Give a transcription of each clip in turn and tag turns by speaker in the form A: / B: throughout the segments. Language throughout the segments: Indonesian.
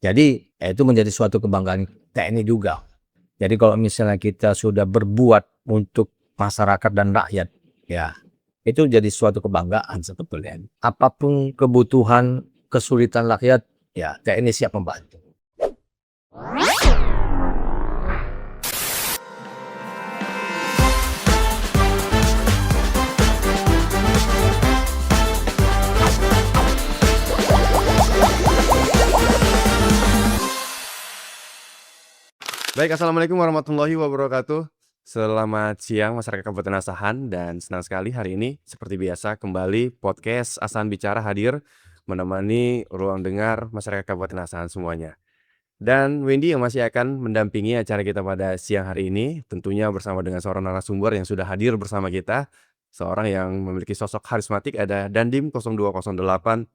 A: Jadi itu menjadi suatu kebanggaan TNI juga. Jadi kalau misalnya kita sudah berbuat untuk masyarakat dan rakyat, ya itu jadi suatu kebanggaan sebetulnya. Apapun kebutuhan, kesulitan rakyat, ya TNI siap membantu.
B: Baik, Assalamualaikum warahmatullahi wabarakatuh. Selamat siang masyarakat Kabupaten Asahan, dan senang sekali hari ini seperti biasa kembali podcast Asahan Bicara hadir menemani ruang dengar masyarakat Kabupaten Asahan semuanya. Dan Wendy yang masih akan mendampingi acara kita pada siang hari ini, tentunya bersama dengan seorang narasumber yang sudah hadir bersama kita, seorang yang memiliki sosok karismatik, ada Dandim 0208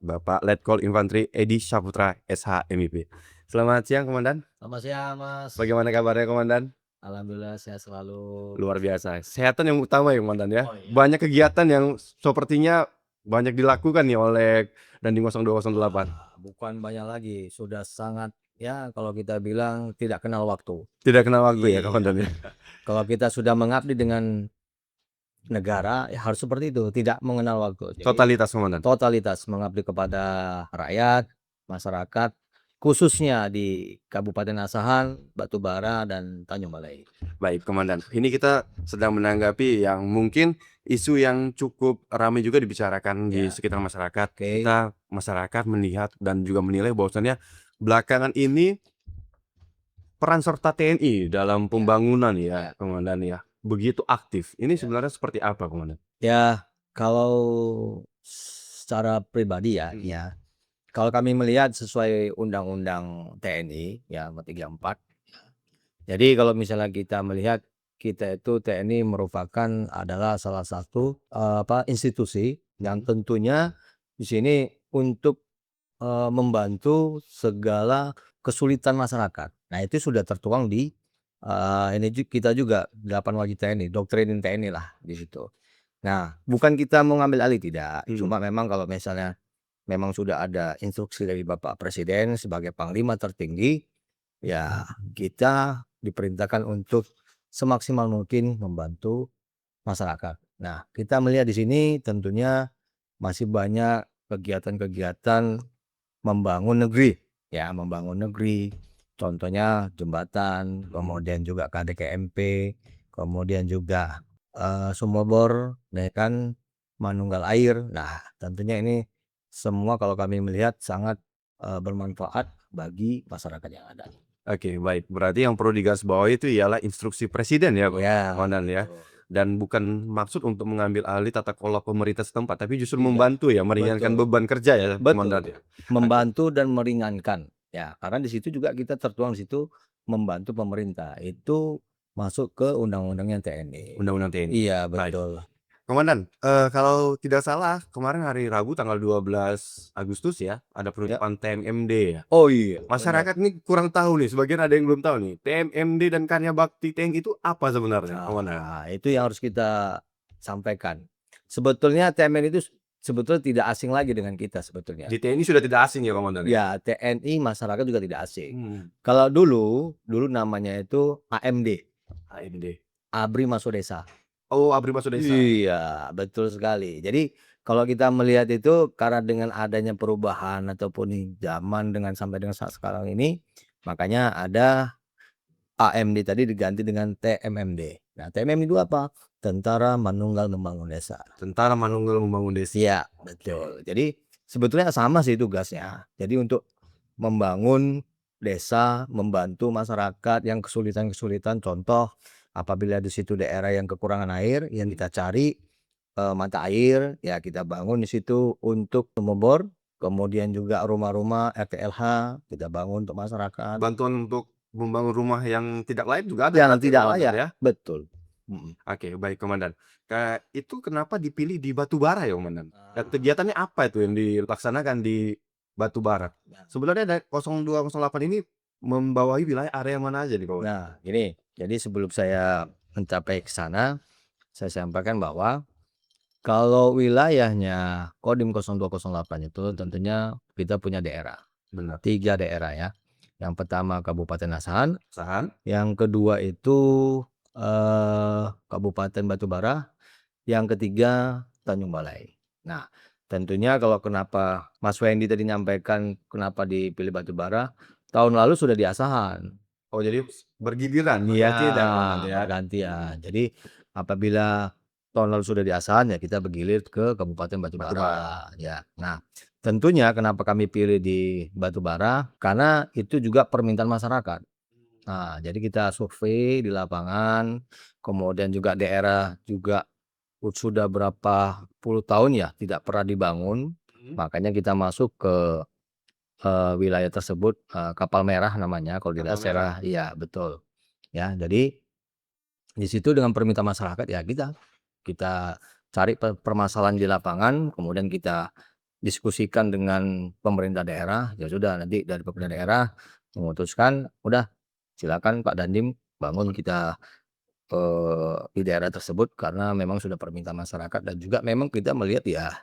B: Bapak Letkol Infantri Edi Syaputra SH MIP. Selamat siang Komandan.
A: Selamat siang Mas.
B: Bagaimana kabarnya Komandan?
A: Alhamdulillah sehat selalu.
B: Luar biasa. Kesehatan yang utama ya Komandan ya.
A: Oh iya.
B: Banyak kegiatan yang sepertinya banyak dilakukan nih oleh Dandim 0208.
A: Bukan banyak lagi, sudah sangat ya kalau kita bilang tidak kenal waktu.
B: Tidak kenal waktu ya
A: Iya.
B: Komandan ya.
A: Kalau kita sudah mengabdi dengan negara ya harus seperti itu, tidak mengenal waktu. Jadi,
B: Totalitas Komandan.
A: totalitas mengabdi kepada rakyat, masyarakat, khususnya di Kabupaten Asahan, Batubara dan Tanjung Balai.
B: Baik Komandan, ini kita sedang menanggapi yang mungkin isu yang cukup ramai juga dibicarakan di
A: Ya.
B: sekitar masyarakat.
A: Oke.
B: Kita masyarakat melihat dan juga menilai bahwasannya belakangan ini peran serta TNI dalam pembangunan ya Komandan ya begitu aktif. Ini sebenarnya seperti apa Komandan?
A: Ya, kalau secara pribadi ya, kalau kami melihat sesuai Undang-Undang TNI ya nomor 34. Jadi kalau misalnya kita melihat kita itu TNI merupakan adalah salah satu institusi yang tentunya di sini untuk membantu segala kesulitan masyarakat. Nah, itu sudah tertuang di kita juga 8 wajib TNI, doktrin TNI lah di situ. Nah, bukan kita mau ngambil alih tidak, cuma memang kalau misalnya memang sudah ada instruksi dari Bapak Presiden sebagai panglima tertinggi, ya kita diperintahkan untuk semaksimal mungkin membantu masyarakat. Nah, kita melihat di sini tentunya masih banyak kegiatan-kegiatan membangun negeri, ya membangun negeri. Contohnya jembatan, kemudian juga KDKMP, kemudian juga sumur bor, ya kan, manunggal air. Nah, tentunya ini semua kalau kami melihat sangat bermanfaat bagi masyarakat yang ada.
B: Oke, baik. Berarti yang perlu digarisbawahi itu ialah instruksi presiden ya, Komandan ya. Dan bukan maksud untuk mengambil alih tata kelola pemerintah setempat, tapi justru membantu ya, meringankan beban kerja ya, Komandan ya.
A: Membantu dan meringankan. Ya, karena di situ juga kita tertuang di situ membantu pemerintah. Itu masuk ke undang-undangnya TNI.
B: Undang-undang TNI.
A: Iya,
B: Baik.
A: betul.
B: Komandan, kalau tidak salah kemarin hari Rabu tanggal 12 Agustus ya, ada penutupan TMMD ya.
A: Oh iya.
B: Masyarakat ini kurang tahu nih, sebagian ada yang belum tahu nih, TMMD dan Karya Bakti TNI itu apa sebenarnya, Komandan?
A: Nah, itu yang harus kita sampaikan. Sebetulnya TMN itu sebetulnya tidak asing lagi dengan kita sebetulnya.
B: Di TNI sudah tidak asing ya, Komandan?
A: Ya, TNI masyarakat juga tidak asing. Kalau dulu namanya itu AMD,
B: AMD.
A: Abri Masuk Desa.
B: Oh, Abri Masuk Desa.
A: Iya, betul sekali. Jadi kalau kita melihat itu karena dengan adanya perubahan ataupun zaman dengan sampai dengan saat sekarang ini, makanya ada AMD tadi diganti dengan TMMD. Nah, TMMD itu apa? Tentara Manunggal Membangun Desa.
B: Tentara Manunggal Membangun Desa.
A: Iya, betul. Jadi sebetulnya sama sih tugasnya. Jadi untuk membangun desa, membantu masyarakat yang kesulitan-kesulitan. Contoh, apabila di situ daerah yang kekurangan air, yang kita cari mata air, ya kita bangun di situ untuk membor. Kemudian juga rumah-rumah RTLH kita bangun untuk masyarakat.
B: Bantuan untuk membangun rumah yang tidak layak juga ada.
A: Yang tidak
B: Komandan,
A: layak,
B: ya.
A: betul.
B: Oke, baik Komandan. Itu kenapa dipilih di Batubara ya, Komandan? Dan kegiatannya apa itu yang dilaksanakan di Batubara? Sebenarnya dari 0208 ini membawahi wilayah area mana aja nih, Komandan?
A: Nah, ini jadi sebelum saya mencapai ke sana, saya sampaikan bahwa kalau wilayahnya Kodim 0208 itu tentunya kita punya daerah.
B: Benar.
A: 3 daerah ya. Yang pertama Kabupaten Asahan,
B: Asahan.
A: yang kedua itu Kabupaten Batubara, yang ketiga Tanjung Balai. Nah, tentunya kalau kenapa Mas Wendy tadi nyampaikan kenapa dipilih Batubara, tahun lalu sudah di Asahan.
B: Oh, jadi bergiliran,
A: Iya,
B: bergantian ya Komandan ya?
A: bergantian. Jadi apabila tahun lalu sudah di Asahan, ya kita bergilir ke Kabupaten
B: Batubara.
A: Batubara, ya. Nah, tentunya kenapa kami pilih di Batubara, karena itu juga permintaan masyarakat. Nah, jadi kita survei di lapangan, kemudian juga daerah juga sudah berapa puluh tahun ya tidak pernah dibangun, makanya kita masuk ke wilayah tersebut, Kapal Merah namanya kalau di
B: Kapal Merah.
A: daerah, iya betul. Ya, jadi di situ dengan permintaan masyarakat ya kita cari permasalahan di lapangan, kemudian kita diskusikan dengan pemerintah daerah, ya sudah nanti dari pemerintah daerah memutuskan, udah silakan Pak Dandim bangun kita di daerah tersebut karena memang sudah permintaan masyarakat dan juga memang kita melihat ya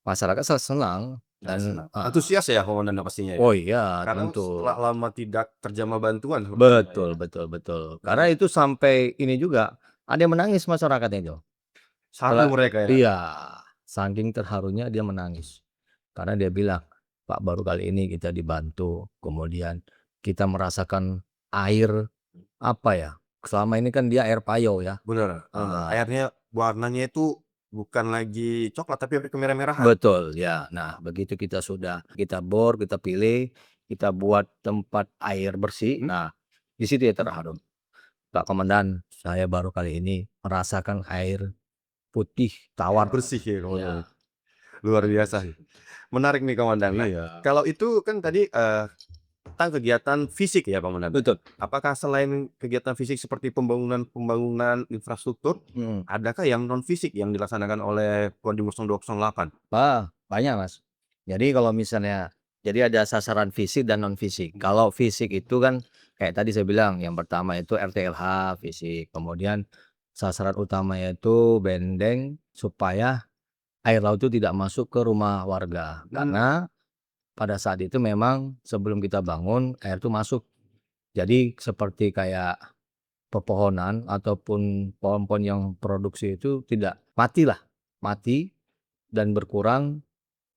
A: masyarakat senang dan
B: Antusias ya Komandan pastinya ya?
A: oh iya
B: Karena
A: tentu.
B: setelah lama tidak terjamah bantuan sepertinya
A: Betul
B: ya?
A: betul betul. Karena itu sampai ini juga, ada yang menangis masyarakatnya itu.
B: Haru mereka ya?
A: Iya, saking terharunya dia menangis. Karena dia bilang, "Pak, baru kali ini kita dibantu, kemudian kita merasakan air, apa ya, selama ini kan dia air payau ya."
B: Bener, airnya warnanya itu bukan lagi coklat tapi hampir kemerah-merahan.
A: Betul, ya. Nah, begitu kita bor, kita pilih, kita buat tempat air bersih, nah di situ ya terharu. "Pak Komandan, saya baru kali ini merasakan air putih tawar."
B: Bersih ya Komandan.
A: Iya.
B: Luar biasa sih. Menarik nih Komandan. Nah,
A: Iya.
B: kalau itu kan tadi, tentang kegiatan fisik ya Komandan?
A: Betul.
B: Apakah selain kegiatan fisik seperti pembangunan infrastruktur, adakah yang non fisik yang dilaksanakan oleh Kodim 0208?
A: Banyak Mas. Jadi kalau misalnya jadi ada sasaran fisik dan non fisik. Kalau fisik itu kan kayak tadi saya bilang yang pertama itu RTLH fisik, kemudian sasaran utamanya itu bendeng supaya air laut itu tidak masuk ke rumah warga. Karena pada saat itu memang sebelum kita bangun air itu masuk. Jadi seperti kayak pepohonan ataupun pohon-pohon yang produksi itu tidak matilah, mati dan berkurang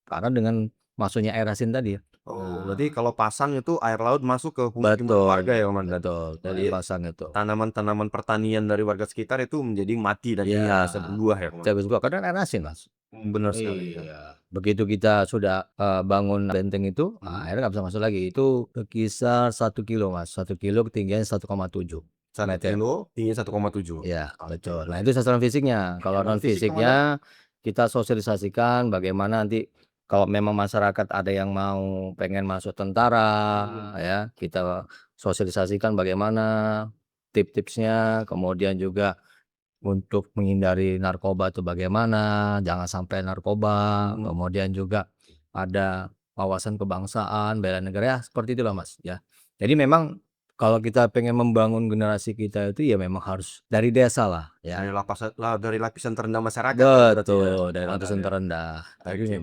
A: karena dengan masuknya air asin tadi ya.
B: Oh, berarti kalau pasang itu air laut masuk ke pemukiman
A: Betul,
B: warga ya Komandan?
A: betul, dari
B: Jadi
A: pasang itu.
B: tanaman-tanaman pertanian dari warga sekitar itu menjadi mati dan
A: Iya,
B: tidak bisa berbuah ya Komandan?
A: habis gua kadang air asin Mas.
B: Benar sekali ya.
A: Iya, begitu kita sudah, bangun benteng itu, airnya nggak bisa masuk lagi. Itu berkisar 1 kilo Mas, 1 kilo ketinggian 1,7
B: 1
A: meter.
B: kilo tinggi 1,7.
A: Iya, betul. Nah itu sasaran fisiknya. Kalau non
B: Non-fisik Komandan?
A: fisiknya, kita sosialisasikan bagaimana nanti kalau memang masyarakat ada yang mau pengen masuk tentara, ya kita sosialisasikan bagaimana tips-tipsnya, kemudian juga untuk menghindari narkoba itu bagaimana, jangan sampai narkoba, kemudian juga ada wawasan kebangsaan, bela negara, ya seperti itulah Mas, ya. Jadi memang kalau kita pengen membangun generasi kita itu ya memang harus dari desa lah ya.
B: Dari lapisan terendah masyarakat ya berarti ya,
A: Betul, dari
B: Komandan
A: lapisan
B: ya?
A: terendah. Tapi
B: Oke.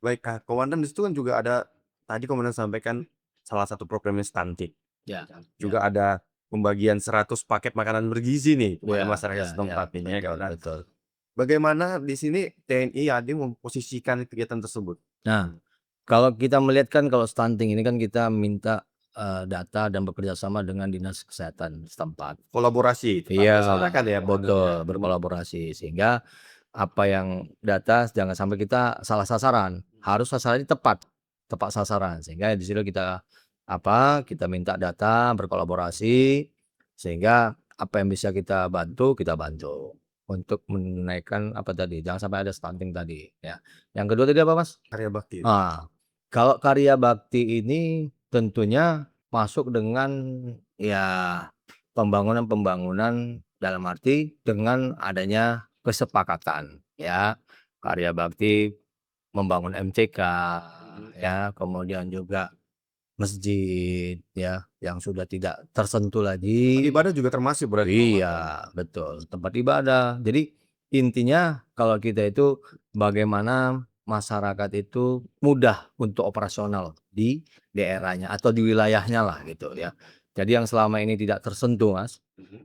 B: Baik, Komandan di situ kan juga ada tadi Komandan sampaikan salah satu programnya stunting.
A: ya,
B: Juga ada pembagian 100 paket makanan bergizi nih kepada
A: ya,
B: masyarakat
A: ya,
B: setempat
A: ya,
B: ini ya
A: betul,
B: kan.
A: betul.
B: Bagaimana di sini TNI AD memposisikan kegiatan tersebut?
A: Nah, kalau kita melihat kan kalau stunting ini kan kita minta, data dan bekerja sama dengan dinas kesehatan setempat.
B: Kolaborasi tepat
A: Iya,
B: disampaikan ya Komandan ya?
A: betul, berkolaborasi sehingga apa yang data jangan sampai kita salah sasaran, harus sasarannya tepat, tepat sasaran sehingga di situ kita minta data, berkolaborasi, sehingga apa yang bisa kita bantu untuk menaikkan apa tadi, jangan sampai ada stunting tadi ya. Yang kedua tadi apa Mas?
B: Karya bakti.
A: Kalau karya bakti ini tentunya masuk dengan ya pembangunan-pembangunan dalam arti dengan adanya kesepakatan ya. Karya bakti membangun MCK ya, kemudian juga masjid ya yang sudah tidak tersentuh lagi.
B: Ibadah juga termasuk berarti Komandan?
A: Iya, betul, tempat ibadah. Jadi intinya kalau kita itu bagaimana masyarakat itu mudah untuk operasional di daerahnya atau di wilayahnya lah gitu ya. Jadi yang selama ini tidak tersentuh Mas,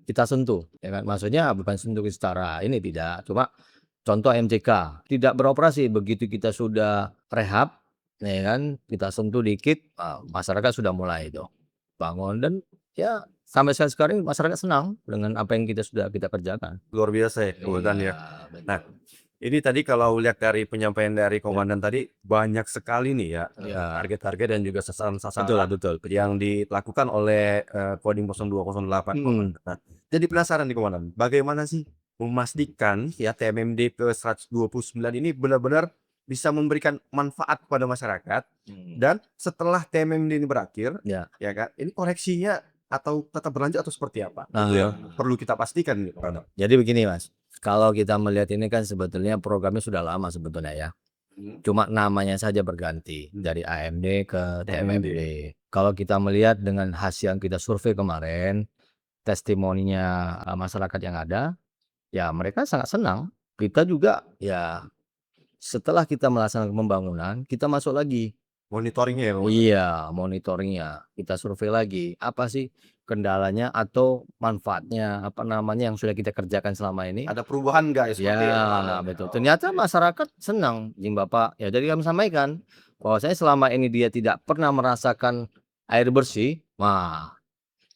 A: kita sentuh ya kan. Maksudnya bukan sentuh secara ini tidak, cuma contoh MCK tidak beroperasi begitu kita sudah rehab ya kan, kita sentuh dikit, masyarakat sudah mulai itu bangun dan ya sampai saat sekarang masyarakat senang dengan apa yang sudah kita kerjakan.
B: Luar biasa ya kebetulan ya.
A: Iya,
B: Nah,
A: betul.
B: ini tadi kalau lihat dari penyampaian dari
A: Ya,
B: komandan tadi banyak sekali nih ya,
A: iya.
B: target-target dan juga
A: Betul,
B: sasaran-sasaran
A: betul, betul.
B: yang dilakukan oleh, Kodim 0208
A: Mhm.
B: Komandan. Nah, jadi penasaran nih Komandan, bagaimana sih memastikan ya TMMD ke-129 ini benar-benar bisa memberikan manfaat kepada masyarakat dan setelah TMMD ini berakhir,
A: Ya.
B: ya kan, ini koreksinya atau tetap berlanjut atau seperti apa? Itu yang
A: Nah,
B: perlu kita pastikan nih Komandan.
A: jadi begini Mas, kalau kita melihat ini kan sebetulnya programnya sudah lama sebetulnya ya. Cuma namanya saja berganti dari AMD ke
B: TMMD.
A: TMMD. Kalau kita melihat dengan hasil yang kita survei kemarin, testimoninya masyarakat yang ada, ya mereka sangat senang. Kita juga ya setelah kita melaksanakan pembangunan, kita masuk lagi.
B: Monitoringnya ya
A: Oh
B: Komandan?
A: iya, monitoringnya. Kita survei lagi, apa sih kendalanya atau manfaatnya, apa namanya, yang sudah kita kerjakan selama ini.
B: Ada perubahan nggak ya seperti itu
A: Ya,
B: Komandan ya?
A: betul. Ternyata masyarakat senang, izin Bapak. Ya tadi kami sampaikan, bahwasanya selama ini dia tidak pernah merasakan air bersih, wah,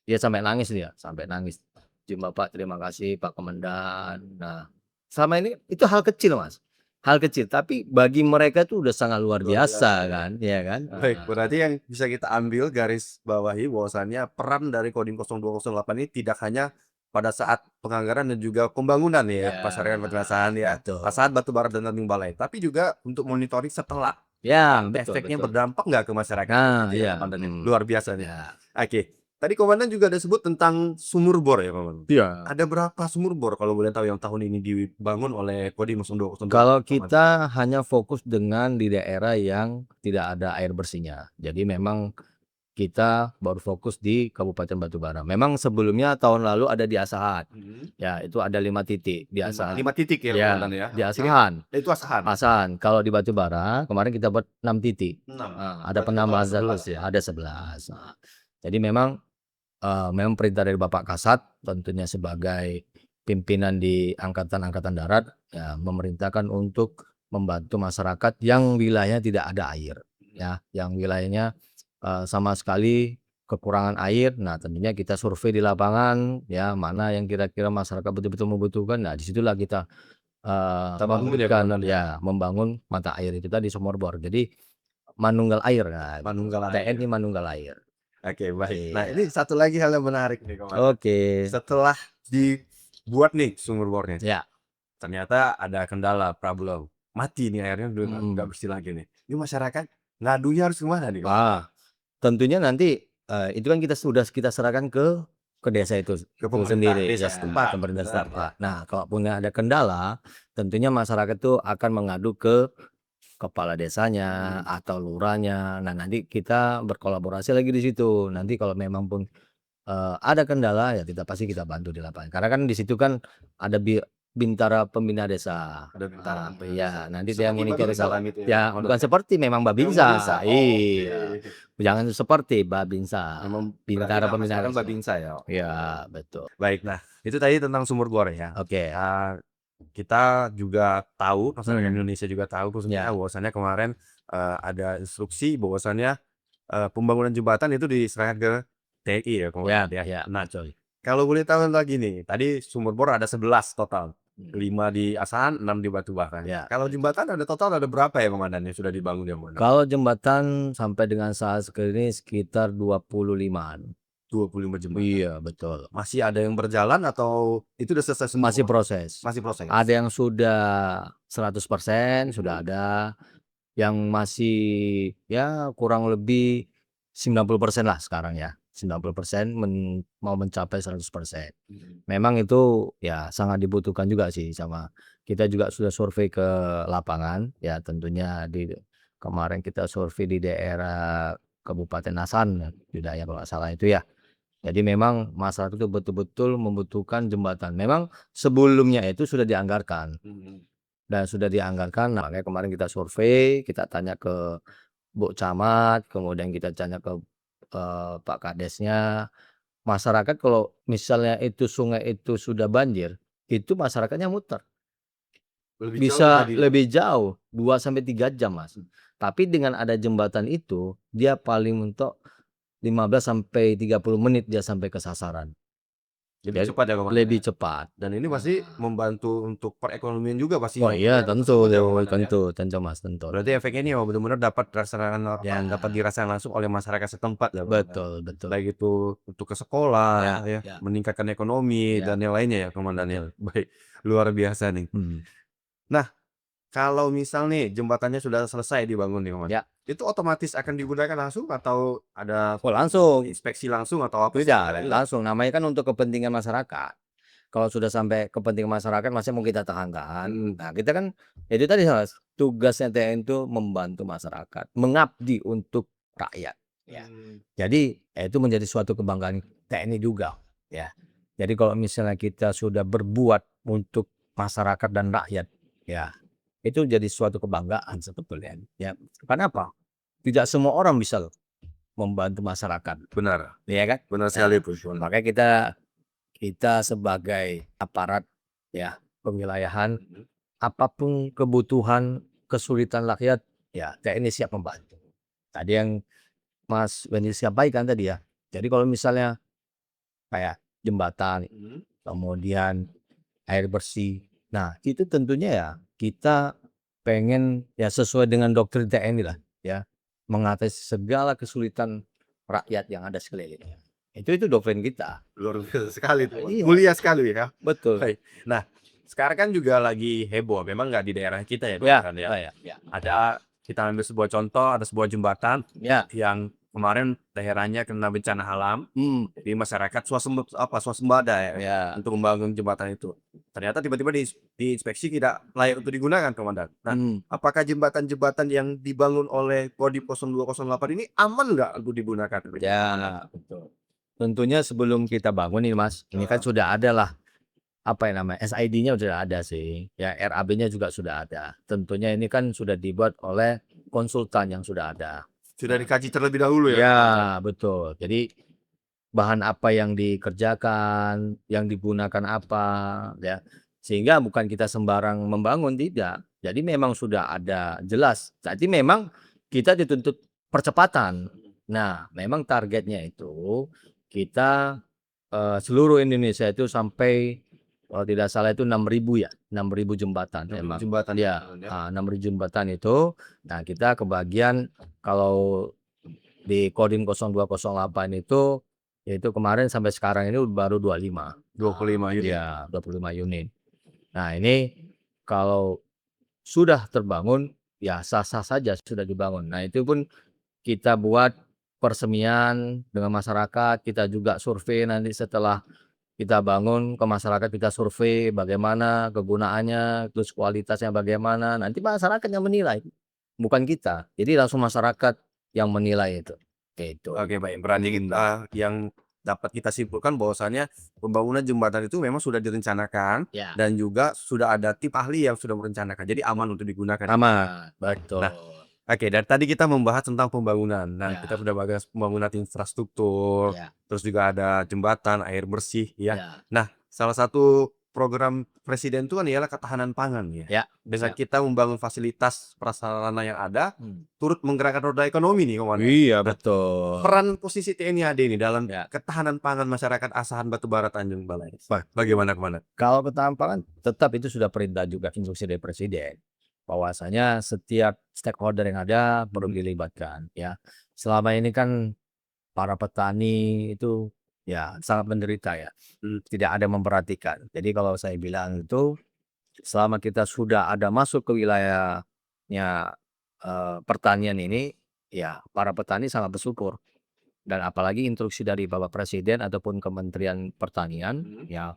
A: dia sampai nangis dia, sampai nangis. Izin Bapak, terima kasih Pak Komandan. Nah, selama ini itu hal kecil, Mas. Hal kecil, tapi bagi mereka itu udah sangat luar
B: Luar biasa
A: biasa
B: ya.
A: kan, ya kan?
B: Baik, berarti yang bisa kita ambil garis bawahi bahwasannya peran dari Kodim 0208 ini tidak hanya pada saat penganggaran dan juga pembangunan ya,
A: Ya,
B: pasaran penasaran ya,
A: betul.
B: pada saat batubara dan tanjung balai, tapi juga untuk monitoring setelah.
A: Ya,
B: Ada
A: betul,
B: efeknya
A: betul.
B: berdampak nggak ke masyarakat?
A: Nah,
B: Gitu ya,
A: iya,
B: Komandan ya. Luar biasa nih.
A: ya.
B: Oke, tadi Komandan juga ada sebut tentang sumur bor ya, Komandan.
A: Iya.
B: Ada berapa sumur bor kalau boleh tahu yang tahun ini dibangun oleh Kodim 0208,
A: Kalau
B: Komandan?
A: kita hanya fokus dengan di daerah yang tidak ada air bersihnya. Jadi memang kita baru fokus di Kabupaten Batubara. Memang sebelumnya tahun lalu ada di Asahan. Ya, itu ada 5 titik di Asahan.
B: 5 titik ya,
A: Ya,
B: Komandan ya.
A: di
B: Jadi
A: Asahan.
B: itu Asahan.
A: Asahan. Kalau di Batubara kemarin kita buat 6 titik.
B: 6.
A: Ada
B: Berarti
A: penambahan
B: total 11
A: terus ya,
B: ya.
A: ada 11. Nah, jadi memang perintah dari Bapak Kasat tentunya sebagai pimpinan di Angkatan Darat ya memerintahkan untuk membantu masyarakat yang wilayahnya tidak ada air ya, yang wilayahnya sama sekali kekurangan air. Nah, tentunya kita survei di lapangan ya, mana yang kira-kira masyarakat betul-betul membutuhkan. Nah, disitulah kita
B: Kita bangun ya,
A: memberikan
B: Komandan ya.
A: ya, membangun mata air itu tadi sumur bor. Jadi manunggal air, nah gitu.
B: Manunggal air.
A: TNI manunggal air.
B: Oke, baik. Nah,
A: Iya.
B: ini satu lagi hal yang menarik nih, Komandan.
A: Oke.
B: Setelah dibuat nih sumur bornya,
A: Ya.
B: ternyata ada kendala, problem. Mati nih airnya udah nggak bersih lagi nih. Ini masyarakat ngadunya harus kemana nih, Komandan?
A: Wah, tentunya nanti, itu kan sudah kita serahkan ke desa itu
B: Ke pemerintah
A: sendiri
B: desa
A: ya,
B: setempat.
A: pemerintah
B: Benar.
A: setempat. Nah, kalaupun ada kendala, tentunya masyarakat itu akan mengadu ke kepala desanya atau lurahnya. Nah, nanti kita berkolaborasi lagi di situ. Nanti kalau memang pun, ada kendala ya pasti kita bantu di lapangan. Karena kan di situ kan ada bintara pembina desa.
B: Ada bintara pembina
A: Iya,
B: desa.
A: nanti dia
B: Seperti
A: monitoring
B: Babinsa
A: kalau
B: lah gitu ya,
A: ya
B: Komandan
A: bukan
B: ya?
A: seperti memang
B: Memang
A: Babinsa.
B: Babinsa. Oh,
A: Iya,
B: oke.
A: jangan seperti Babinsa,
B: Memang berarti
A: bintara
B: nama
A: pembina
B: sekarang
A: desa.
B: Babinsa ya?
A: Iya, betul.
B: Baik, nah itu tadi tentang sumur bor ya.
A: Oke.
B: Kita juga tahu, masyarakat
A: Hmm.
B: Indonesia juga tahu khususnya
A: Ya.
B: bahwasannya kemarin ada instruksi bahwasannya pembangunan jembatan itu diserahkan ke TNI ya,
A: Ya,
B: Komandan ya.
A: ya,
B: Nah,
A: betul.
B: kalau boleh tahu lagi nih, tadi sumur bor ada 11 total,
A: Hmm.
B: 5 di Asahan, 6 di Batubara.
A: Ya.
B: Kalau jembatan ada total ada berapa ya, Komandan, yang sudah dibangun ya, Komandan?
A: Kalau jembatan sampai dengan saat ini sekitar 25-an.
B: 25 jembatan.
A: Iya, betul.
B: Masih ada yang berjalan atau itu udah selesai semua?
A: Masih proses.
B: Masih proses.
A: Ada yang sudah 100% sudah ada, yang masih ya kurang lebih 90% lah sekarang ya. 90% mau mencapai 100%. Memang itu ya sangat dibutuhkan juga sih sama kita juga sudah survei ke lapangan ya, tentunya kemarin kita survei di daerah Kabupaten Asahan Bidaya kalau nggak salah itu ya. Jadi memang masyarakat itu betul-betul membutuhkan jembatan. Memang sebelumnya itu sudah dianggarkan. dan sudah dianggarkan. Nah, makanya kemarin kita survei, kita tanya ke Bu Camat, kemudian kita tanya ke, Pak Kadesnya. Masyarakat kalau misalnya itu sungai itu sudah banjir, itu masyarakatnya muter.
B: Lebih jauh
A: Bisa
B: tadi.
A: lebih jauh, 2 sampai 3 jam, Mas. Tapi dengan ada jembatan itu, dia paling mentok 15 sampai 30 menit dia sampai ke sasaran.
B: Lebih
A: Jadi
B: cepat ya Komandan
A: lebih
B: ya?
A: cepat.
B: Dan ini pasti membantu untuk perekonomian juga
A: Oh
B: pastinya
A: iya,
B: daerah
A: tentu
B: tersebut ya Komandan ya?
A: tentu Mas, tentu.
B: Berarti efeknya ini ya benar-benar dapat dapat
A: Ya,
B: dirasakan langsung oleh masyarakat setempat ya Komandan.
A: betul betul.
B: Baik itu untuk ke sekolah
A: Ya
B: ya,
A: ya
B: meningkatkan ekonomi
A: ya,
B: dan yang lainnya ya Komandan ya.
A: betul.
B: Baik, luar biasa nih.
A: Mhm.
B: Nah, kalau misal nih jembatannya sudah selesai dibangun nih Komandan,
A: Ya.
B: itu otomatis akan digunakan langsung atau ada
A: Oh langsung,
B: inspeksi langsung atau apa sih?
A: tidak, langsung. Namanya kan untuk kepentingan masyarakat. Kalau sudah sampai kepentingan masyarakat masih mau kita tahankan. Nah, kita kan itu tadi Mas, tugasnya TNI itu membantu masyarakat, mengabdi untuk rakyat, ya.
B: Mmm.
A: Jadi, itu menjadi suatu kebanggaan TNI juga, ya. Jadi kalau misalnya kita sudah berbuat untuk masyarakat dan rakyat, ya, itu jadi suatu kebanggaan sebetulnya, ya. Karena apa? Tidak semua orang bisa loh membantu masyarakat,
B: Benar,
A: ya kan?
B: benar
A: Nah,
B: sekali itu Komandan.
A: makanya kita sebagai aparat ya kewilayahan,
B: Mhm.
A: apapun kebutuhan, kesulitan rakyat, ya TNI siap membantu. Tadi yang Mas Wendy sampaikan tadi ya, jadi kalau misalnya kayak jembatan,
B: Mhm.
A: kemudian air bersih, nah itu tentunya ya kita pengen ya sesuai dengan doktrin TNI lah ya, mengatasi segala kesulitan rakyat yang ada sekelilingnya. Itu doktrin kita.
B: Luar biasa sekali itu, Mas.
A: Iya,
B: Mulia sekali ya.
A: betul.
B: Baik. Nah, sekarang kan juga lagi heboh, memang nggak di daerah kita ya,
A: Ya,
B: kan ya.
A: oh ya.
B: Ada kita ambil sebuah contoh, ada sebuah jembatan
A: Ya,
B: yang kemarin daerahnya kena bencana alam, jadi masyarakat swasembada ya
A: ya,
B: untuk membangun jembatan itu. Ternyata tiba-tiba diinspeksi tidak layak untuk digunakan, Komandan. Nah, apakah jembatan-jembatan yang dibangun oleh Kodim 0208 ini aman nggak untuk digunakan?
A: ya, betul. Tentunya sebelum kita bangun nih Mas, ini kan sudah ada lah, apa yang namanya, SID-nya sudah ada sih, ya RAB-nya juga sudah ada. Tentunya ini kan sudah dibuat oleh konsultan yang sudah ada.
B: Sudah dikaji terlebih dahulu ya, Komandan?
A: Ya, betul. Jadi bahan apa yang dikerjakan, yang digunakan apa, ya. Sehingga bukan kita sembarang membangun, tidak. Jadi memang sudah ada jelas. Jadi memang kita dituntut percepatan. Nah, memang targetnya itu kita, seluruh Indonesia itu sampai kalau tidak salah itu 6.000 ya, 6.000 jembatan
B: 6.000
A: memang.
B: jembatan ya,
A: Ya,
B: Komandan ya?
A: 6.000 jembatan itu. Nah, kita kebagian kalau di Kodim 0208 itu, yaitu kemarin sampai sekarang ini baru 25.
B: 25 unit.
A: Iya, 25 unit. Nah, ini kalau sudah terbangun, ya sah-sah saja sudah dibangun. Nah, itu pun kita buat persemian dengan masyarakat, kita juga survei nanti setelah kita bangun ke masyarakat, kita survei bagaimana kegunaannya, terus kualitasnya bagaimana, nanti masyarakat yang menilai, bukan kita. Jadi langsung masyarakat yang menilai itu, gitu.
B: Oke, baik. Berarti kita yang dapat kita simpulkan bahwasannya pembangunan jembatan itu memang sudah direncanakan
A: Ya,
B: dan juga sudah ada tim ahli yang sudah merencanakan. Jadi aman untuk digunakan.
A: aman, betul.
B: Nah, oke, dari tadi kita membahas tentang pembangunan. Nah, kita
A: Ya,
B: sudah bahas pembangunan infrastruktur,
A: ya,
B: terus juga ada jembatan, air bersih, ya.
A: ya,
B: Nah, salah satu program presiden itu kan ialah ketahanan pangan, ya.
A: ya,
B: Dengan
A: ya.
B: kita membangun fasilitas prasarana yang ada,
A: Hmm.
B: turut menggerakkan roda ekonomi nih, Komandan.
A: Iya,
B: Nah,
A: betul.
B: peran posisi TNI AD ini dalam
A: Ya.
B: ketahanan pangan masyarakat Asahan Batubara Tanjung Balai.
A: Wah,
B: Bagaimana, Komandan?
A: kalau ketahanan pangan tetap itu sudah perintah juga instruksi dari presiden. Bahwasanya setiap stakeholder yang ada perlu dilibatkan ya. Selama ini kan para petani itu ya sangat menderita ya. Tidak ada yang memperhatikan. Jadi kalau saya bilang itu selama kita sudah ada masuk ke wilayahnya pertanian ini, ya para petani sangat bersyukur. Dan apalagi instruksi dari Bapak Presiden ataupun Kementerian Pertanian, ya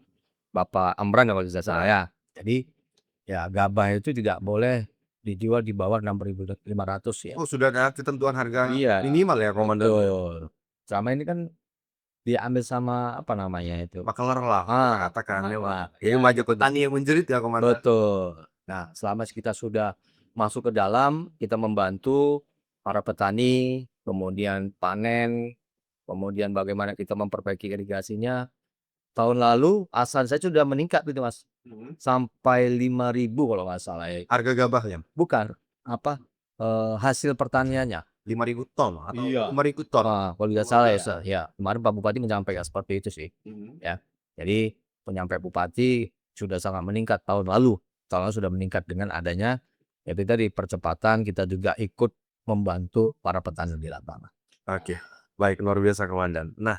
A: Bapak Amran kalau tidak salah ya. Jadi ya gabah itu tidak boleh dijual di bawah 6.500 ya.
B: Oh, sudah ada ketentuan harga
A: Iya,
B: minimal ya, Komandan?
A: betul. Selama ini kan diambil sama apa namanya itu?
B: Maklar lah, kita
A: Ah,
B: katakan ya, Pak.
A: nah,
B: Yang maju petani yang menjerit ya, Komandan?
A: betul. Nah, selama kita sudah masuk ke dalam, kita membantu para petani, kemudian panen, kemudian bagaimana kita memperbaiki irigasinya. Tahun lalu asan saya sudah meningkat itu Mas, sampai 5.000 kalau nggak salah ya.
B: Harga gabahnya
A: Bukan, apa, hasil pertaniannya.
B: 5.000 ton atau
C: Iya.
B: 5.000 ton?
A: Kalau tidak salah ya, kemarin Pak Bupati menyampaikan seperti itu sih, ya. Jadi penyampaian Bupati sudah sangat meningkat tahun lalu. Tahun lalu sudah meningkat dengan adanya itu tadi percepatan, kita juga ikut membantu para petani di lapangan.
B: Oke, baik, luar biasa Komandan. Nah,